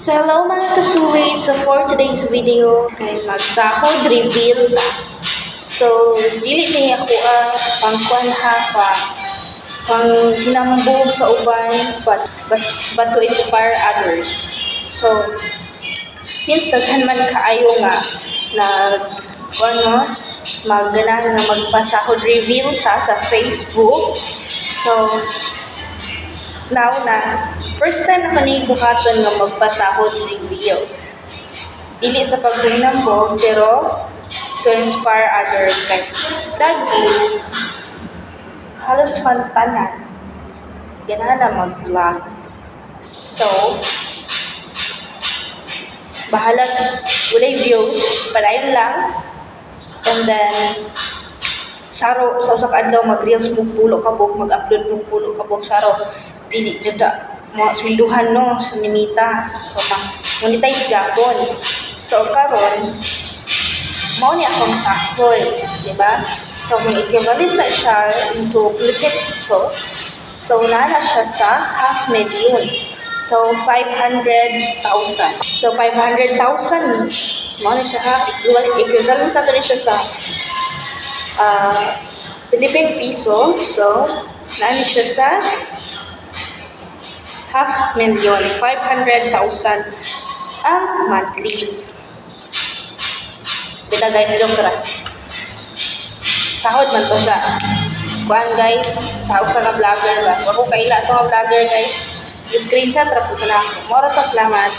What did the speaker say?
So hello mga kasuwi, so for today's video kay magsahod reveal na. So dili ni ako pangkuan ha pang hinambog sa uban but to inspire others. So since daghan man kaayo nga magganahan nga magpasahod reveal ta sa Facebook. So now na first time na kanay buhaton nga magpasahod reveal. Dili sa paghinambog pero to inspire others kay lagi halos pantanan ganahan na mag-vlog. So bahalag walay views padayon lang, and then saro sa usa ka adlaw mag-reels mo pulo kabog, mag-upload mo pulo kabog saro dili jud mga swelduhan no sa limita, so monetize japon. So karon mao ni akong sahod, di ba? So kung equivalent na siya into Philippine peso, so nana siya sa 500,000. So 500,000. So 500,000 mao na siya ha, equivalent na to siya sa Philippine peso. So nana siya sa 500,000, 500,000 ang monthly. Bita guys, joke ra. Sahod man to siya. Kuan guys, sa usa ka vlogger ba? Ako kaila to nga vlogger guys. I-screenshot ra po na ako. Mora to, salamat.